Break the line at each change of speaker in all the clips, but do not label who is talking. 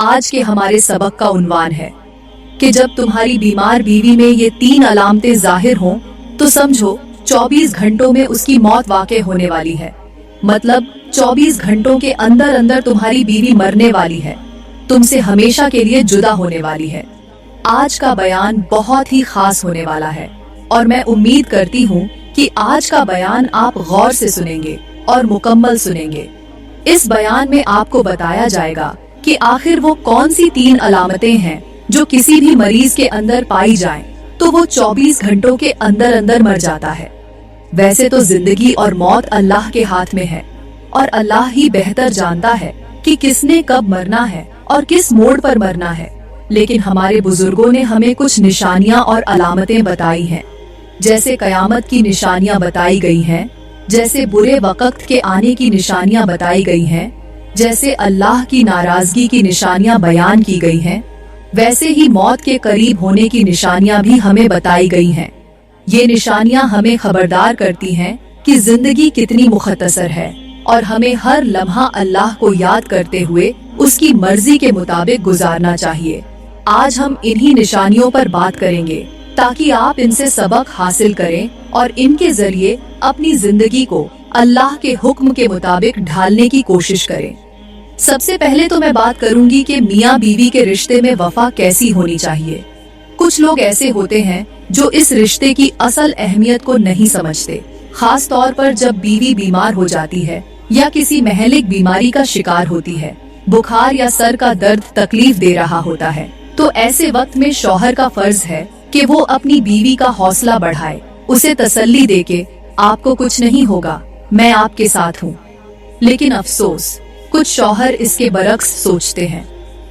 आज के हमारे सबक का उन्वान है कि जब तुम्हारी बीमार बीवी में ये 3 अलामतें जाहिर हों तो समझो 24 घंटों में उसकी मौत वाक़ई होने वाली है। मतलब 24 घंटों के अंदर अंदर तुम्हारी बीवी मरने वाली है, तुमसे हमेशा के लिए जुदा होने वाली है। आज का बयान बहुत ही खास होने वाला है और मैं उम्मीद करती हूँ कि आज का बयान आप गौर से सुनेंगे और मुकम्मल सुनेंगे। इस बयान में आपको बताया जाएगा कि आखिर वो कौन सी 3 अलामतें हैं जो किसी भी मरीज के अंदर पाई जाएं तो वो 24 घंटों के अंदर अंदर मर जाता है। वैसे तो जिंदगी और मौत अल्लाह के हाथ में है और अल्लाह ही बेहतर जानता है कि किसने कब मरना है और किस मोड़ पर मरना है, लेकिन हमारे बुजुर्गों ने हमें कुछ निशानियां और अलामतें बताई हैं। जैसे कयामत की निशानियां बताई गई हैं, जैसे बुरे वक्त के आने की निशानियां बताई गई हैं, जैसे अल्लाह की नाराजगी की निशानियां बयान की गई हैं, वैसे ही मौत के करीब होने की निशानियां भी हमें बताई गई हैं। ये निशानियां हमें खबरदार करती हैं कि जिंदगी कितनी मुख्तसर है और हमें हर लम्हा अल्लाह को याद करते हुए उसकी मर्जी के मुताबिक गुजारना चाहिए। आज हम इन्हीं निशानियों पर बात करेंगे ताकि आप इनसे सबक हासिल करें और इनके जरिए अपनी जिंदगी को अल्लाह के हुक्म के मुताबिक ढालने की कोशिश करें। सबसे पहले तो मैं बात करूंगी कि मियाँ बीवी के रिश्ते में वफा कैसी होनी चाहिए। कुछ लोग ऐसे होते हैं जो इस रिश्ते की असल अहमियत को नहीं समझते, खास तौर पर जब बीवी बीमार हो जाती है या किसी महलिक बीमारी का शिकार होती है, बुखार या सर का दर्द तकलीफ दे रहा होता है, तो ऐसे वक्त में शौहर का फर्ज है कि वो अपनी बीवी का हौसला बढ़ाए, उसे तसल्ली दे के आपको कुछ नहीं होगा, मैं आपके साथ हूँ। लेकिन अफसोस कुछ शौहर इसके बरक्स सोचते हैं।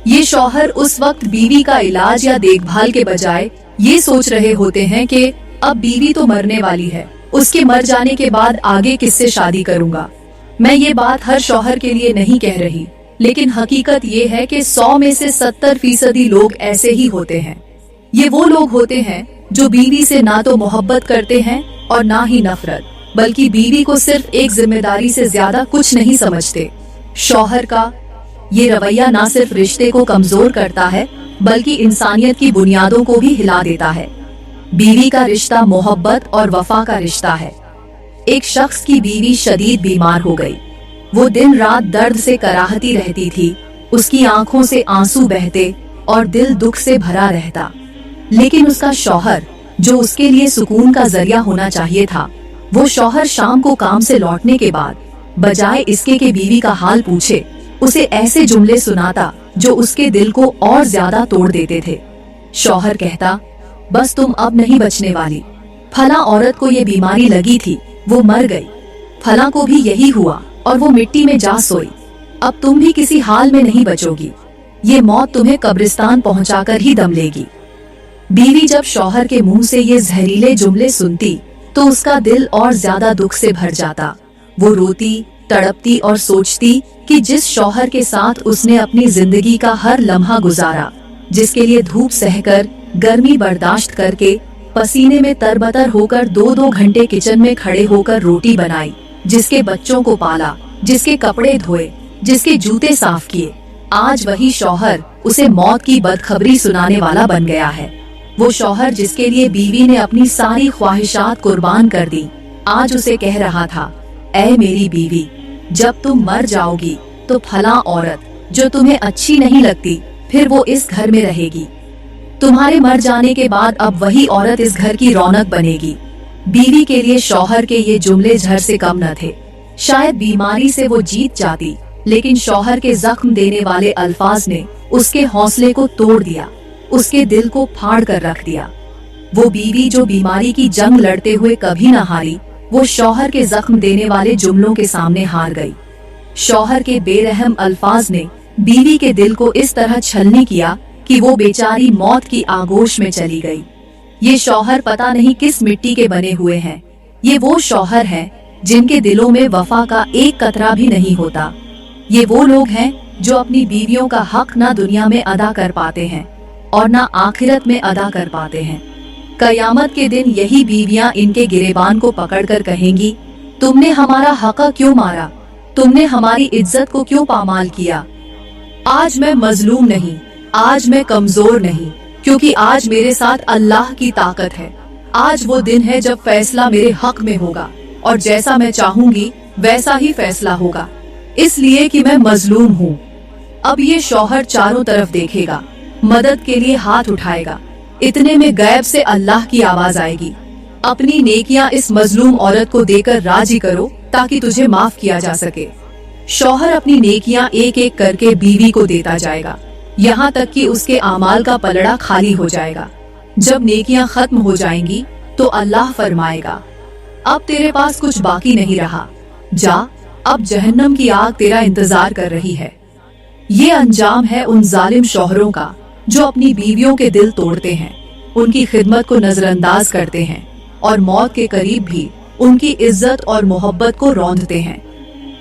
ये शौहर उस वक्त बीवी का इलाज या देखभाल के बजाय ये सोच रहे होते हैं कि अब बीवी तो मरने वाली है, उसके मर जाने के बाद आगे किससे शादी करूंगा। मैं ये बात हर शौहर के लिए नहीं कह रही, लेकिन हकीकत ये है कि 100 में से 70% लोग ऐसे ही होते हैं। ये वो लोग होते हैं जो बीवी से ना तो मोहब्बत करते हैं और ना ही नफरत, बल्कि बीवी को सिर्फ एक जिम्मेदारी से ज्यादा कुछ नहीं समझते। शौहर का ये रवैया ना सिर्फ रिश्ते को कमजोर करता है बल्कि इंसानियत की बुनियादों को भी हिला देता है। बीवी का रिश्ता मोहब्बत और वफा का रिश्ता है। एक शख्स की बीवी शदीद बीमार हो गई। वो दिन रात दर्द से कराहती रहती थी, उसकी आंखों से आंसू बहते और दिल दुख से भरा रहता। लेकिन उसका शौहर, जो उसके लिए सुकून का जरिया होना चाहिए था, वो शौहर शाम को काम से लौटने के बाद बजाय इसके कि बीवी का हाल पूछे, उसे ऐसे जुमले सुनाता जो उसके दिल को और ज्यादा तोड़ देते थे। शौहर कहता, बस तुम अब नहीं बचने वाली, फला औरत को ये बीमारी लगी थी, वो मर गई, फला को भी यही हुआ और वो मिट्टी में जा सोई, अब तुम भी किसी हाल में नहीं बचोगी, ये मौत तुम्हें कब्रिस्तान पहुंचाकर ही दम लेगी। बीवी जब शौहर के मुंह से ये जहरीले जुमले सुनती तो उसका दिल और ज्यादा दुख से भर जाता। वो रोती, तड़पती और सोचती कि जिस शौहर के साथ उसने अपनी जिंदगी का हर लम्हा गुजारा, जिसके लिए धूप सहकर, गर्मी बर्दाश्त करके, पसीने में तरबतर होकर 2-2 घंटे किचन में खड़े होकर रोटी बनाई, जिसके बच्चों को पाला, जिसके कपड़े धोए, जिसके जूते साफ किए, आज वही शौहर उसे मौत की बदखबरी सुनाने वाला बन गया है। वो शौहर जिसके लिए बीवी ने अपनी सारी ख्वाहिशात कुर्बान कर दी, आज उसे कह रहा था, ऐ मेरी बीवी, जब तुम मर जाओगी तो फला औरत जो तुम्हें अच्छी नहीं लगती फिर वो इस घर में रहेगी। तुम्हारे मर जाने के बाद अब वही औरत इस घर की रौनक बनेगी। बीवी के लिए शौहर के ये जुमले झर से कम न थे। शायद बीमारी से वो जीत जाती, लेकिन शौहर के जख्म देने वाले अल्फाज ने उसके हौसले को तोड़ दिया, उसके दिल को फाड़ कर रख दिया। वो बीवी जो बीमारी की जंग लड़ते हुए कभी न हारी, वो शौहर के जख्म देने वाले जुमलों के सामने हार गई। शौहर के बेरहम अल्फाज ने बीवी के दिल को इस तरह छलनी किया कि वो बेचारी मौत की आगोश में चली गई। ये शौहर पता नहीं किस मिट्टी के बने हुए हैं। ये वो शौहर हैं जिनके दिलों में वफा का एक कतरा भी नहीं होता। ये वो लोग हैं जो अपनी बीवियों का हक ना दुनिया में अदा कर पाते हैं और ना आखिरत में अदा कर पाते हैं। कयामत के दिन यही बीवियां इनके गिरेबान को पकड़कर कहेंगी, तुमने हमारा हक क्यों मारा, तुमने हमारी इज्जत को क्यों पामाल किया। आज मैं मजलूम नहीं, आज मैं कमजोर नहीं, क्योंकि आज मेरे साथ अल्लाह की ताकत है। आज वो दिन है जब फैसला मेरे हक में होगा और जैसा मैं चाहूंगी वैसा ही फैसला होगा, इसलिए कि मैं मजलूम हूँ। अब ये शौहर चारों तरफ देखेगा, मदद के लिए हाथ उठाएगा। इतने में गैब से अल्लाह की आवाज आएगी, अपनी नेकियां इस मजलूम औरत को देकर राजी करो ताकि तुझे माफ किया जा सके। शौहर अपनी नेकियां एक एक करके बीवी को देता जाएगा, यहाँ तक कि उसके आमाल का पलड़ा खाली हो जाएगा। जब नेकियां खत्म हो जाएंगी तो अल्लाह फरमाएगा, अब तेरे पास कुछ बाकी नहीं रहा, जा, अब जहन्नम की आग तेरा इंतजार कर रही है। ये अंजाम है उन जालिम शौहरों का जो अपनी बीवियों के दिल तोड़ते हैं, उनकी खिदमत को नजरअंदाज करते हैं और मौत के करीब भी उनकी इज्जत और मोहब्बत को रौंदते हैं।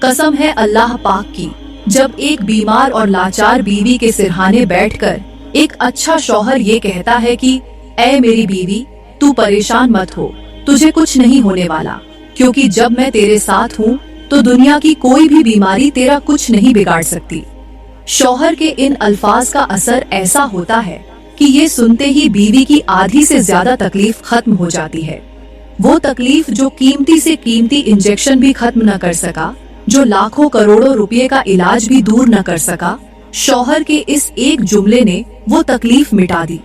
कसम है अल्लाह पाक की, जब एक बीमार और लाचार बीवी के सिरहाने बैठकर एक अच्छा शौहर ये कहता है कि ऐ मेरी बीवी, तू परेशान मत हो, तुझे कुछ नहीं होने वाला, क्योंकि जब मैं तेरे साथ हूँ तो दुनिया की कोई भी बीमारी तेरा कुछ नहीं बिगाड़ सकती। शौहर के इन अल्फाज का असर ऐसा होता है कि ये सुनते ही बीवी की आधी से ज्यादा तकलीफ खत्म हो जाती है। वो तकलीफ जो कीमती से कीमती इंजेक्शन भी खत्म न कर सका, जो लाखों करोड़ों रुपए का इलाज भी दूर न कर सका, शौहर के इस एक जुमले ने वो तकलीफ मिटा दी।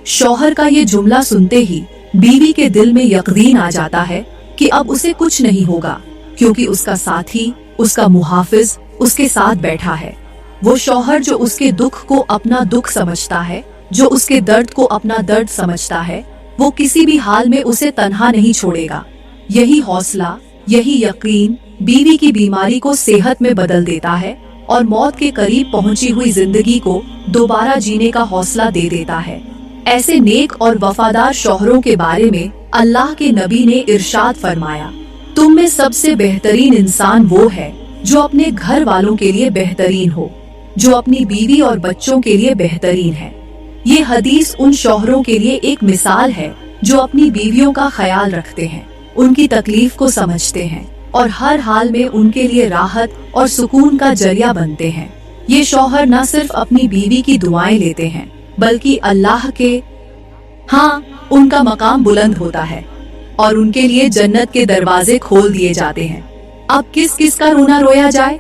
शौहर का ये जुमला सुनते ही बीवी के दिल में यकीन आ जाता है कि अब उसे कुछ नहीं होगा, क्योंकि उसका साथी, उसका मुहाफिज उसके साथ बैठा है। वो शौहर जो उसके दुख को अपना दुख समझता है, जो उसके दर्द को अपना दर्द समझता है, वो किसी भी हाल में उसे तन्हा नहीं छोड़ेगा। यही हौसला, यही यकीन बीवी की बीमारी को सेहत में बदल देता है और मौत के करीब पहुंची हुई जिंदगी को दोबारा जीने का हौसला दे देता है। ऐसे नेक और वफादार शौहरों के बारे में अल्लाह के नबी ने इरशाद फरमाया, तुम में सबसे बेहतरीन इंसान वो है जो अपने घर वालों के लिए बेहतरीन हो, जो अपनी बीवी और बच्चों के लिए बेहतरीन है। ये हदीस उन शौहरों के लिए एक मिसाल है जो अपनी बीवियों का ख्याल रखते हैं, उनकी तकलीफ को समझते हैं और हर हाल में उनके लिए राहत और सुकून का जरिया बनते हैं। ये शौहर न सिर्फ अपनी बीवी की दुआएं लेते हैं, बल्कि अल्लाह के उनका मकाम बुलंद होता है और उनके लिए जन्नत के दरवाजे खोल दिए जाते हैं। अब किस किस का रोना रोया जाए?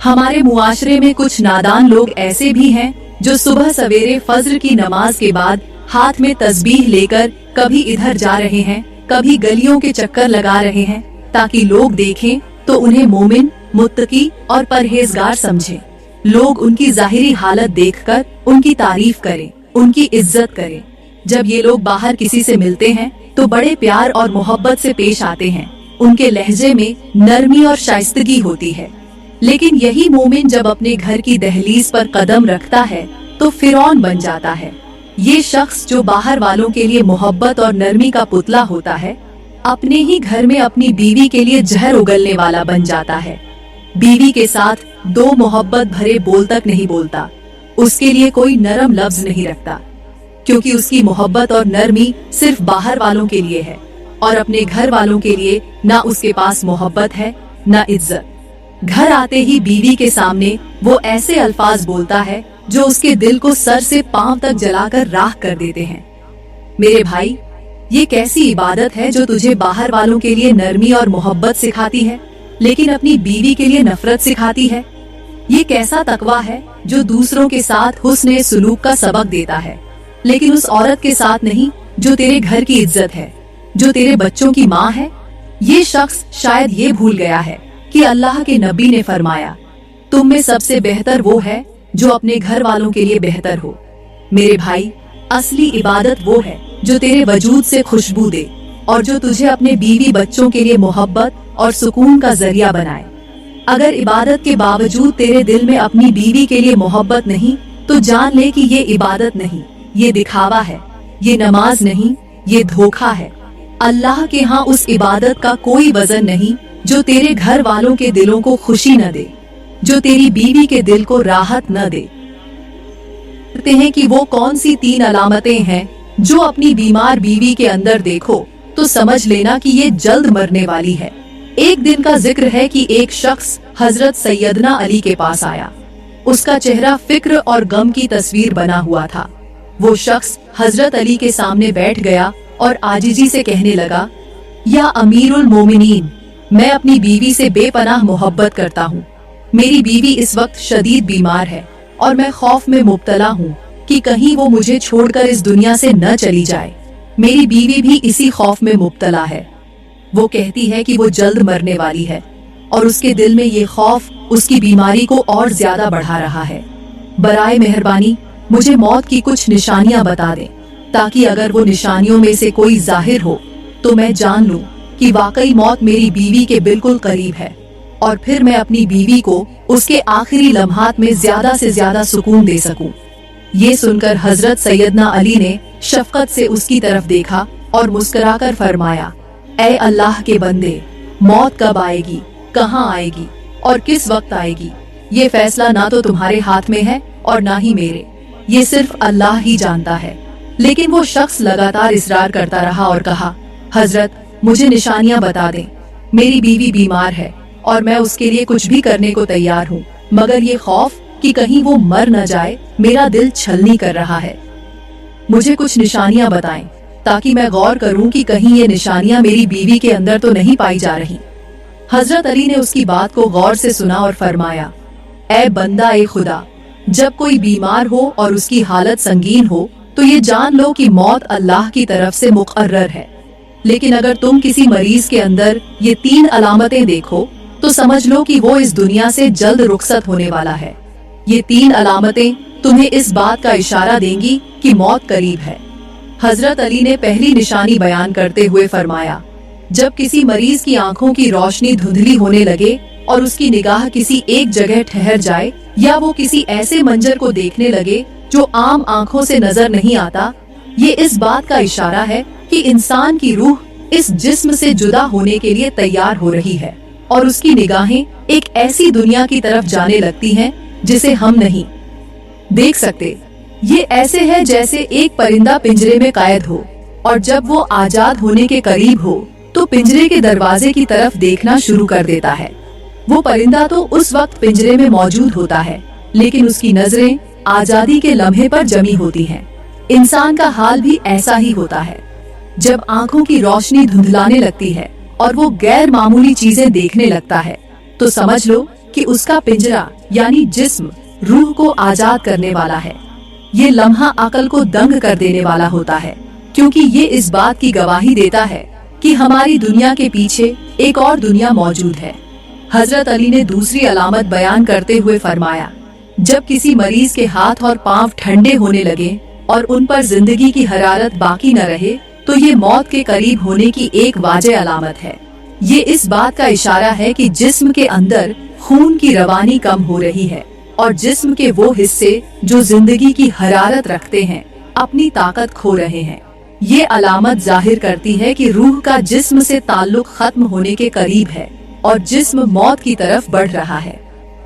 हमारे मुआशरे में कुछ नादान लोग ऐसे भी हैं जो सुबह सवेरे फज्र की नमाज के बाद हाथ में तस्बीह लेकर कभी इधर जा रहे हैं, कभी गलियों के चक्कर लगा रहे हैं, ताकि लोग देखें तो उन्हें मोमिन, मुत्तकी और परहेजगार समझें। लोग उनकी जाहिरी हालत देखकर उनकी तारीफ करें, उनकी इज्जत करें। जब ये लोग बाहर किसी से मिलते हैं तो बड़े प्यार और मोहब्बत से पेश आते हैं, उनके लहजे में नरमी और शाइस्तगी होती है। लेकिन यही मोमिन जब अपने घर की दहलीज पर कदम रखता है तो फिरौन बन जाता है। ये शख्स जो बाहर वालों के लिए मोहब्बत और नरमी का पुतला होता है, अपने ही घर में अपनी बीवी के लिए जहर उगलने वाला बन जाता है। बीवी के साथ दो मोहब्बत भरे बोल तक नहीं बोलता, उसके लिए कोई नरम लफ्ज नहीं रखता, क्योंकि उसकी मोहब्बत और नरमी सिर्फ बाहर वालों के लिए है और अपने घर वालों के लिए ना उसके पास मोहब्बत है ना इज्जत। घर आते ही बीवी के सामने वो ऐसे अल्फाज बोलता है जो उसके दिल को सर से पांव तक जलाकर राख कर देते हैं। मेरे भाई, ये कैसी इबादत है जो तुझे बाहर वालों के लिए नरमी और मोहब्बत सिखाती है, लेकिन अपनी बीवी के लिए नफरत सिखाती है? ये कैसा तकवा है जो दूसरों के साथ हुस्न सुलूक का सबक देता है, लेकिन उस औरत के साथ नहीं जो तेरे घर की इज्जत है, जो तेरे बच्चों की माँ है? ये शख्स शायद ये भूल गया है कि अल्लाह के नबी ने फरमाया, तुम में सबसे बेहतर वो है जो अपने घर वालों के लिए बेहतर हो। मेरे भाई, असली इबादत वो है जो तेरे वजूद से खुशबू दे और जो तुझे अपने बीवी बच्चों के लिए मोहब्बत और सुकून का जरिया बनाए। अगर इबादत के बावजूद तेरे दिल में अपनी बीवी के लिए मोहब्बत नहीं, तो जान ले कि ये इबादत नहीं, ये दिखावा है, ये नमाज नहीं, ये धोखा है। अल्लाह के यहाँ उस इबादत का कोई वजन नहीं जो तेरे घर वालों के दिलों को खुशी न दे, जो तेरी बीवी के दिल को राहत न दे। कहते हैं कि वो कौन सी 3 अलामतें हैं जो अपनी बीमार बीवी के अंदर देखो तो समझ लेना कि ये जल्द मरने वाली है। एक दिन का जिक्र है कि एक शख्स हजरत सैयदना अली के पास आया। उसका चेहरा फिक्र और गम की तस्वीर बना हुआ था। वो शख्स हजरत अली के सामने बैठ गया और आजिजी से कहने लगा, या अमीरुल मोमिनीन, मैं अपनी बीवी से बेपनाह मोहब्बत करता हूँ। मेरी बीवी इस वक्त शदीद बीमार है और मैं खौफ में मुब्तला हूँ कि कहीं वो मुझे छोड़कर इस दुनिया से न चली जाए। मेरी बीवी भी इसी खौफ में मुब्तला है। वो कहती है कि वो जल्द मरने वाली है और उसके दिल में ये खौफ उसकी बीमारी को और ज्यादा बढ़ा रहा है। बराए मेहरबानी मुझे मौत की कुछ निशानियां बता दें, ताकि अगर वो निशानियों में से कोई जाहिर हो तो मैं जान लूं कि वाकई मौत मेरी बीवी के बिल्कुल करीब है, और फिर मैं अपनी बीवी को उसके आखिरी लम्हात में ज्यादा से ज्यादा सुकून दे सकूं। ये सुनकर हजरत सैयदना अली ने शफकत से उसकी तरफ देखा और मुस्कुराकर फरमाया, ऐ अल्लाह के बंदे, मौत कब आएगी, कहाँ आएगी और किस वक्त आएगी, ये फैसला ना तो तुम्हारे हाथ में है और ना ही मेरे, ये सिर्फ अल्लाह ही जानता है। लेकिन वो शख्स लगातार इसरार करता रहा और कहा, हजरत मुझे निशानियां बता दें, मेरी बीवी बीमार है और मैं उसके लिए कुछ भी करने को तैयार हूँ, मगर ये खौफ कि कहीं वो मर न जाए मेरा दिल छलनी कर रहा है। मुझे कुछ निशानियां बताएं ताकि मैं गौर करूं कि कहीं ये निशानियां मेरी बीवी के अंदर तो नहीं पाई जा रही। हजरत अली ने उसकी बात को गौर से सुना और फरमाया, ऐ बंदा ए खुदा, जब कोई बीमार हो और उसकी हालत संगीन हो तो ये जान लो कि मौत अल्लाह की तरफ से मुकर्रर है। लेकिन अगर तुम किसी मरीज के अंदर ये 3 अलामतें देखो तो समझ लो कि वो इस दुनिया से जल्द रुखसत होने वाला है। ये 3 अलामतें तुम्हें इस बात का इशारा देंगी कि मौत करीब है। हजरत अली ने पहली निशानी बयान करते हुए फरमाया, जब किसी मरीज की आंखों की रोशनी धुंधली होने लगे और उसकी निगाह किसी एक जगह ठहर जाए, या वो किसी ऐसे मंजर को देखने लगे जो आम आंखों से नजर नहीं आता, ये इस बात का इशारा है कि इंसान की रूह इस जिस्म से जुदा होने के लिए तैयार हो रही है और उसकी निगाहें एक ऐसी दुनिया की तरफ जाने लगती हैं जिसे हम नहीं देख सकते। ये ऐसे है जैसे एक परिंदा पिंजरे में कैद हो और जब वो आजाद होने के करीब हो तो पिंजरे के दरवाजे की तरफ देखना शुरू कर देता है। वो परिंदा तो उस वक्त पिंजरे में मौजूद होता है, लेकिन उसकी नजरें आजादी के लम्हे पर जमी होती हैं। इंसान का हाल भी ऐसा ही होता है। जब आंखों की रोशनी धुंधलाने लगती है और वो गैर मामूली चीजें देखने लगता है, तो समझ लो कि उसका पिंजरा यानी जिस्म रूह को आजाद करने वाला है। ये लम्हा अकल को दंग कर देने वाला होता है, क्योंकि ये इस बात की गवाही देता है कि हमारी दुनिया के पीछे एक और दुनिया मौजूद है। हजरत अली ने दूसरी अलामत बयान करते हुए फरमाया, जब किसी मरीज के हाथ और पांव ठंडे होने लगे और उन पर जिंदगी की हरारत बाकी न रहे, तो ये मौत के करीब होने की एक वाज़ेह अलामत है। ये इस बात का इशारा है कि जिस्म के अंदर खून की रवानी कम हो रही है और जिस्म के वो हिस्से जो जिंदगी की हरारत रखते हैं अपनी ताकत खो रहे हैं। ये अलामत जाहिर करती है कि रूह का जिस्म से ताल्लुक खत्म होने के करीब है और जिस्म मौत की तरफ बढ़ रहा है।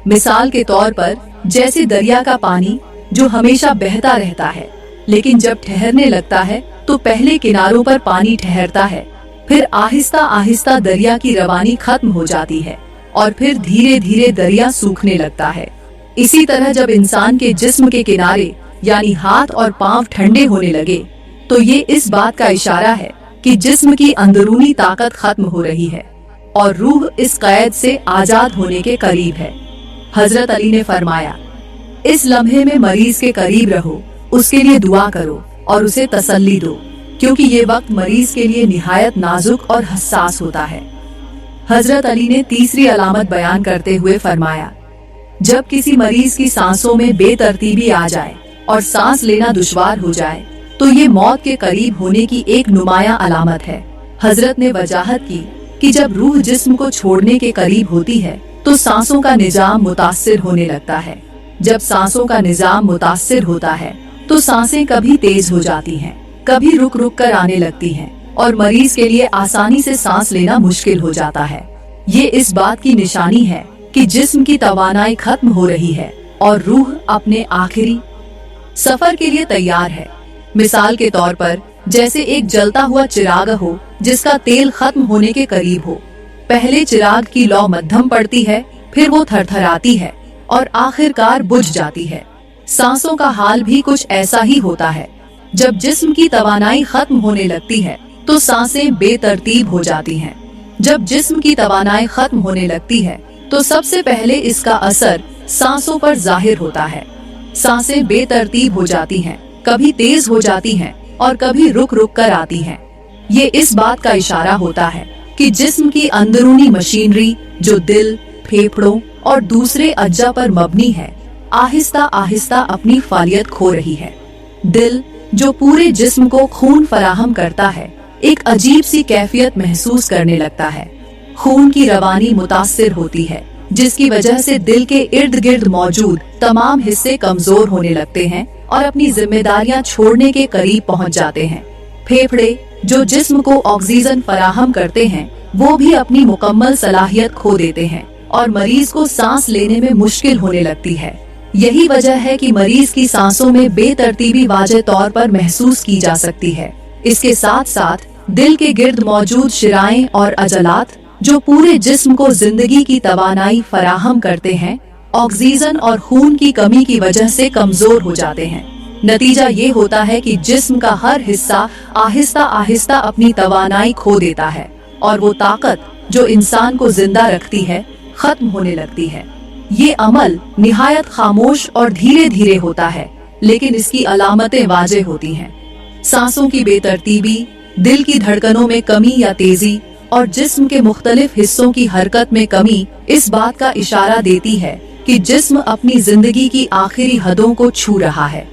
मिसाल के तौर पर जैसे दरिया का पानी जो हमेशा बहता रहता है, लेकिन जब ठहरने लगता है तो पहले किनारों पर पानी ठहरता है, फिर आहिस्ता आहिस्ता दरिया की रवानी खत्म हो जाती है और फिर धीरे धीरे दरिया सूखने लगता है। इसी तरह जब इंसान के जिस्म के किनारे यानी हाथ और पांव ठंडे होने लगे, तो ये इस बात का इशारा है कि जिस्म की अंदरूनी ताकत खत्म हो रही है और रूह इस कैद से आजाद होने के करीब है। हजरत अली ने फरमाया, इस लम्हे में मरीज के करीब रहो, उसके लिए दुआ करो और उसे तसल्ली दो, क्योंकि ये वक्त मरीज के लिए निहायत नाजुक और हसास होता है। हजरत अली ने तीसरी अलामत बयान करते हुए फरमाया, जब किसी मरीज की सांसों में बेतरतीबी आ जाए और सांस लेना दुश्वार हो जाए, तो ये मौत के करीब होने की एक नुमाया अलामत है। हजरत ने वजाहत की कि जब रूह जिस्म को छोड़ने के करीब होती है तो सांसों का निजाम मुतासिर होने लगता है। जब सांसों का निजाम मुतासिर होता है तो सांसें कभी तेज हो जाती हैं, कभी रुक रुक कर आने लगती हैं और मरीज के लिए आसानी से सांस लेना मुश्किल हो जाता है। ये इस बात की निशानी है कि जिस्म की तवानाई खत्म हो रही है और रूह अपने आखिरी सफर के लिए तैयार है। मिसाल के तौर पर जैसे एक जलता हुआ चिराग हो जिसका तेल खत्म होने के करीब हो। पहले चिराग की लौ मध्यम पड़ती है, फिर वो थरथराती है और आखिरकार बुझ जाती है। सांसों का हाल भी कुछ ऐसा ही होता है। जब जिस्म की तवानाई खत्म होने लगती है तो सांसें बेतरतीब हो जाती हैं। जब जिस्म की तवानाई खत्म होने लगती है तो सबसे पहले इसका असर सांसों पर जाहिर होता है। सांसें बेतरतीब हो जाती हैं, कभी तेज हो जाती हैं और कभी रुक रुक कर आती हैं। ये इस बात का इशारा होता है कि जिस्म की अंदरूनी मशीनरी जो दिल, फेफड़ों और दूसरे अज्जा पर मबनी है, आहिस्ता आहिस्ता अपनी फालियत खो रही है। दिल जो पूरे जिस्म को खून फराहम करता है, एक अजीब सी कैफियत महसूस करने लगता है। खून की रवानी मुतासिर होती है, जिसकी वजह से दिल के इर्द गिर्द मौजूद तमाम हिस्से कमजोर होने लगते हैं और अपनी जिम्मेदारियां छोड़ने के करीब पहुंच जाते हैं। फेफड़े जो जिस्म को ऑक्सीजन फराहम करते हैं, वो भी अपनी मुकम्मल सलाहियत खो देते हैं और मरीज को सांस लेने में मुश्किल होने लगती है। यही वजह है कि मरीज की सांसों में बेतरतीबी वाज़ेह तौर पर महसूस की जा सकती है। इसके साथ साथ दिल के गिर्द मौजूद शिराएं और अजलात जो पूरे जिस्म को जिंदगी की तवानाई फराहम करते हैं, ऑक्सीजन और खून की कमी की वजह से कमजोर हो जाते हैं। नतीजा ये होता है कि जिस्म का हर हिस्सा आहिस्ता आहिस्ता अपनी तवानाई खो देता है और वो ताकत जो इंसान को जिंदा रखती है, खत्म होने लगती है। ये अमल निहायत खामोश और धीरे धीरे होता है, लेकिन इसकी अलामतें वाज़ेह होती हैं। सांसों की बेतरतीबी, दिल की धड़कनों में कमी या तेजी और जिस्म के मुख्तलिफ हिस्सों की हरकत में कमी इस बात का इशारा देती है कि जिस्म अपनी जिंदगी की आखिरी हदों को छू रहा है।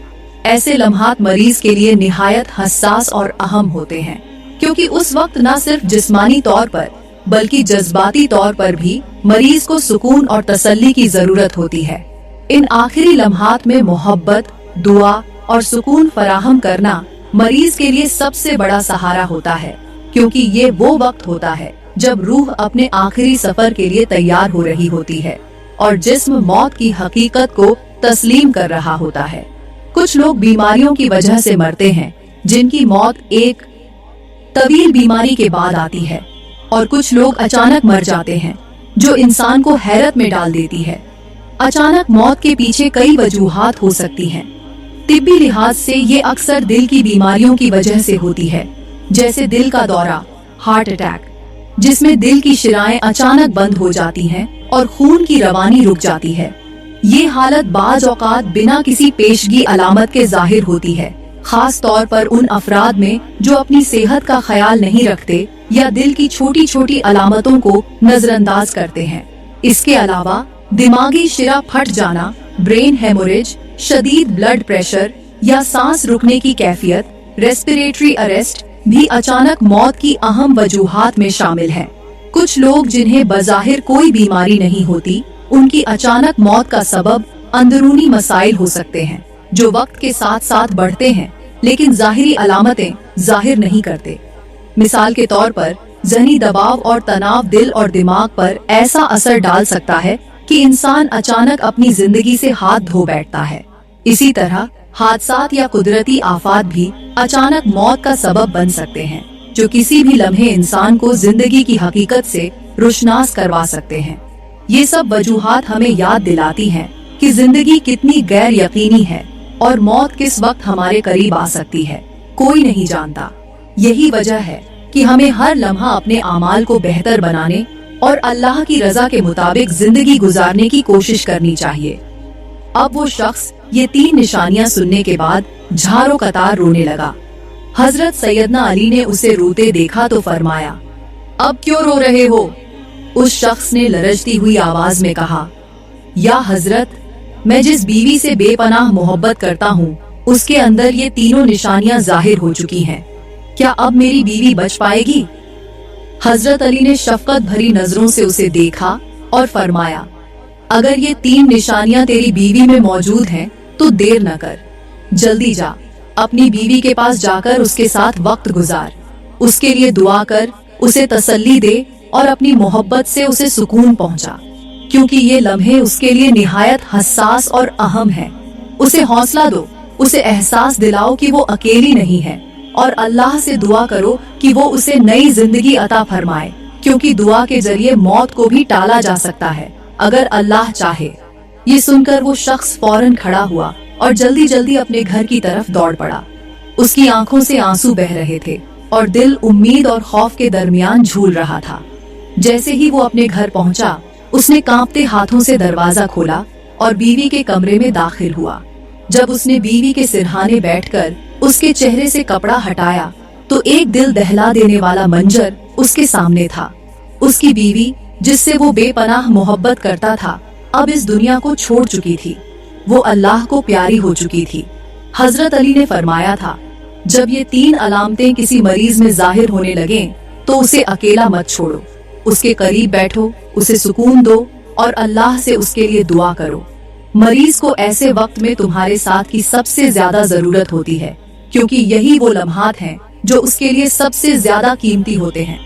ऐसे लम्हात मरीज के लिए निहायत हसास और अहम होते हैं, क्योंकि उस वक्त न सिर्फ जिस्मानी तौर पर बल्कि जज्बाती तौर पर भी मरीज को सुकून और तसल्ली की जरूरत होती है। इन आखिरी लम्हात में मोहब्बत, दुआ और सुकून फराहम करना मरीज के लिए सबसे बड़ा सहारा होता है, क्योंकि ये वो वक्त होता है जब रूह अपने आखिरी सफर के लिए तैयार हो रही होती है और जिस्म मौत की हकीकत को तस्लीम कर रहा होता है। कुछ लोग बीमारियों की वजह से मरते हैं, जिनकी मौत एक तवील बीमारी के बाद आती है, और कुछ लोग अचानक मर जाते हैं, जो इंसान को हैरत में डाल देती है। अचानक मौत के पीछे कई वजूहात हो सकती हैं। तिब्बी लिहाज से ये अक्सर दिल की बीमारियों की वजह से होती है, जैसे दिल का दौरा, हार्ट अटैक, जिसमें दिल की शिराएं अचानक बंद हो जाती हैं और खून की रवानी रुक जाती है। ये हालत बाज औकात बिना किसी पेशगी अलामत के जाहिर होती है, खास तौर पर उन अफराद में जो अपनी सेहत का ख्याल नहीं रखते या दिल की छोटी छोटी अलामतों को नजरअंदाज करते हैं। इसके अलावा दिमागी शिरा फट जाना, ब्रेन हेमोरेज, शदीद ब्लड प्रेशर या सांस रुकने की कैफियत, रेस्पिरेटरी अरेस्ट भी अचानक मौत की अहम वजूहात में शामिल हैं। कुछ लोग जिन्हें बज़ाहिर कोई बीमारी नहीं होती, उनकी अचानक मौत का सबब अंदरूनी मसाइल हो सकते हैं, जो वक्त के साथ साथ बढ़ते हैं लेकिन जाहिरी अलामतें जाहिर नहीं करते। मिसाल के तौर पर ज़हनी दबाव और तनाव दिल और दिमाग पर ऐसा असर डाल सकता है कि इंसान अचानक अपनी जिंदगी से हाथ धो बैठता है। इसी तरह हादसात या कुदरती आफात भी अचानक मौत का सबब बन सकते हैं, जो किसी भी लम्हे इंसान को जिंदगी की हकीकत से रुशनास करवा सकते हैं। ये सब वजूहात हमें याद दिलाती हैं कि जिंदगी कितनी गैर यकीनी है और मौत किस वक्त हमारे करीब आ सकती है, कोई नहीं जानता। यही वजह है कि हमें हर लम्हा अपने आमाल को बेहतर बनाने और अल्लाह की रजा के मुताबिक जिंदगी गुजारने की कोशिश करनी चाहिए। अब वो शख्स ये 3 निशानियां सुनने के बाद झारो कतार रोने लगा। हजरत सैयदना अली ने उसे रोते देखा तो फरमाया, अब क्यों रो रहे हो? उस शख्स ने लरजती हुई आवाज में कहा, या हजरत, मैं जिस बीवी से बेपनाह मोहब्बत करता हूँ, उसके अंदर ये तीनों निशानियां जाहिर हो चुकी हैं। क्या अब मेरी बीवी बच पाएगी? हजरत अली ने शफकत भरी नजरों से उसे देखा और फरमाया, अगर ये 3 निशानियां तेरी बीवी में मौजूद हैं, तो देर न कर, जल्दी जा, अपनी बीवी के पास जाकर उसके साथ वक्त गुजार, उसके लिए दुआ कर, उसे तसल्ली दे और अपनी मोहब्बत से उसे सुकून पहुंचा, क्योंकि ये लम्हे उसके लिए निहायत हसास और अहम है। उसे हौसला दो, उसे एहसास दिलाओ कि वो अकेली नहीं है, और अल्लाह से दुआ करो कि वो उसे नई जिंदगी अता फरमाए, क्योंकि दुआ के जरिए मौत को भी टाला जा सकता है, अगर अल्लाह चाहे। ये सुनकर वो शख्स फौरन खड़ा हुआ और जल्दी जल्दी अपने घर की तरफ दौड़ पड़ा। उसकी आंखों से आंसू बह रहे थे और दिल उम्मीद और खौफ के दरमियान झूल रहा था। जैसे ही वो अपने घर पहुंचा, उसने कांपते हाथों से दरवाजा खोला और बीवी के कमरे में दाखिल हुआ। जब उसने बीवी के सिरहाने बैठकर उसके चेहरे से कपड़ा हटाया तो एक दिल दहला देने वाला मंजर उसके सामने था। उसकी बीवी, जिससे वो बेपनाह मोहब्बत करता था, अब इस दुनिया को छोड़ चुकी थी। वो अल्लाह को प्यारी हो चुकी थी। हजरत अली ने फरमाया था, जब ये 3 अलामतें किसी मरीज में जाहिर होने लगें तो उसे अकेला मत छोड़ो, उसके करीब बैठो, उसे सुकून दो और अल्लाह से उसके लिए दुआ करो। मरीज को ऐसे वक्त में तुम्हारे साथ की सबसे ज्यादा जरूरत होती है, क्योंकि यही वो लम्हात हैं जो उसके लिए सबसे ज्यादा कीमती होते हैं।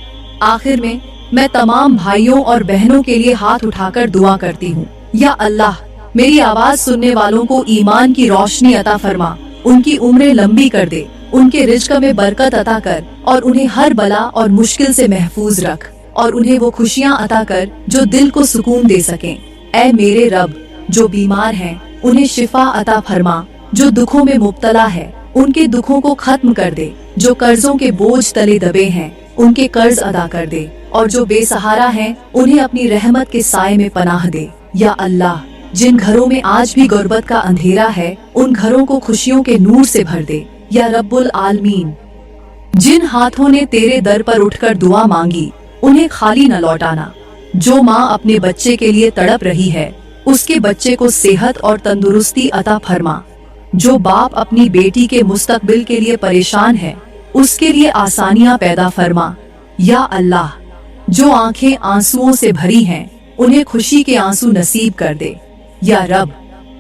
आखिर में मैं तमाम भाइयों और बहनों के लिए हाथ उठाकर दुआ करती हूँ, या अल्लाह, मेरी आवाज सुनने वालों को ईमान की रोशनी अता फरमा, उनकी उम्रें लंबी कर दे, उनके रिज़्क़ में बरकत अता कर और उन्हें हर बला और मुश्किल से महफूज रख और उन्हें वो खुशियाँ अता कर जो दिल को सुकून दे सकें। ऐ मेरे रब, जो बीमार हैं उन्हें शिफा अता फरमा, जो दुखों में मुब्तला है उनके दुखों को खत्म कर दे, जो कर्जों के बोझ तले दबे हैं उनके कर्ज अदा कर दे और जो बेसहारा हैं उन्हें अपनी रहमत के साए में पनाह दे। या अल्लाह, जिन घरों में आज भी गुर्बत का अंधेरा है उन घरों को खुशियों के नूर से भर दे। या रब्बुल आलमीन, जिन हाथों ने तेरे दर पर उठकर दुआ मांगी उन्हें खाली न लौटाना। जो माँ अपने बच्चे के लिए तड़प रही है उसके बच्चे को सेहत और तंदुरुस्ती अता फरमा। जो बाप अपनी बेटी के मुस्तकबिल के लिए परेशान है उसके लिए आसानियां पैदा फरमा। या अल्लाह, जो आंखें आंसुओं से भरी हैं उन्हें खुशी के आंसू नसीब कर दे। या रब,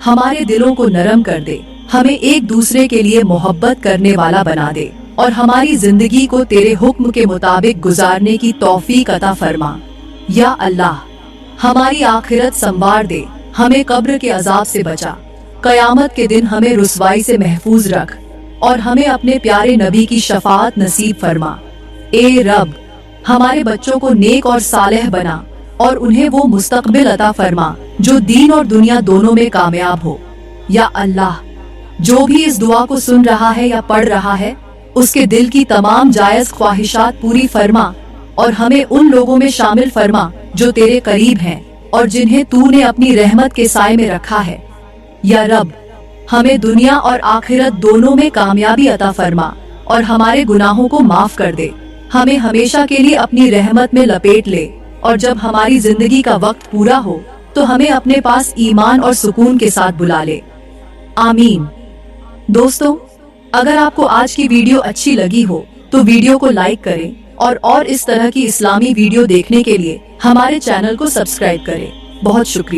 हमारे दिलों को नरम कर दे, हमें एक दूसरे के लिए मोहब्बत करने वाला बना दे और हमारी जिंदगी को तेरे हुक्म के मुताबिक गुजारने की तौफीक अता फरमा। या अल्लाह, हमारी आखिरत संवार दे, हमें कब्र के अजाब से बचा, कयामत के दिन हमें रुसवाई से महफूज रख और हमें अपने प्यारे नबी की शफाअत नसीब फरमा। ए रब, हमारे बच्चों को नेक और सालेह बना और उन्हें वो मुस्तकबिल अता फरमा जो दीन और दुनिया दोनों में कामयाब हो। या अल्लाह, जो भी इस दुआ को सुन रहा है या पढ़ रहा है उसके दिल की तमाम जायज ख्वाहिशात पूरी फरमा और हमें उन लोगों में शामिल फरमा जो तेरे करीब हैं और जिन्हें तूने अपनी रहमत के साए में रखा है। या रब, हमें दुनिया और आखिरत दोनों में कामयाबी अता फरमा और हमारे गुनाहों को माफ कर दे, हमें हमेशा के लिए अपनी रहमत में लपेट ले और जब हमारी जिंदगी का वक्त पूरा हो तो हमें अपने पास ईमान और सुकून के साथ बुला ले। आमीन। दोस्तों, अगर आपको आज की वीडियो अच्छी लगी हो तो वीडियो को लाइक करें और इस तरह की इस्लामी वीडियो देखने के लिए हमारे चैनल को सब्सक्राइब करें। बहुत शुक्रिया।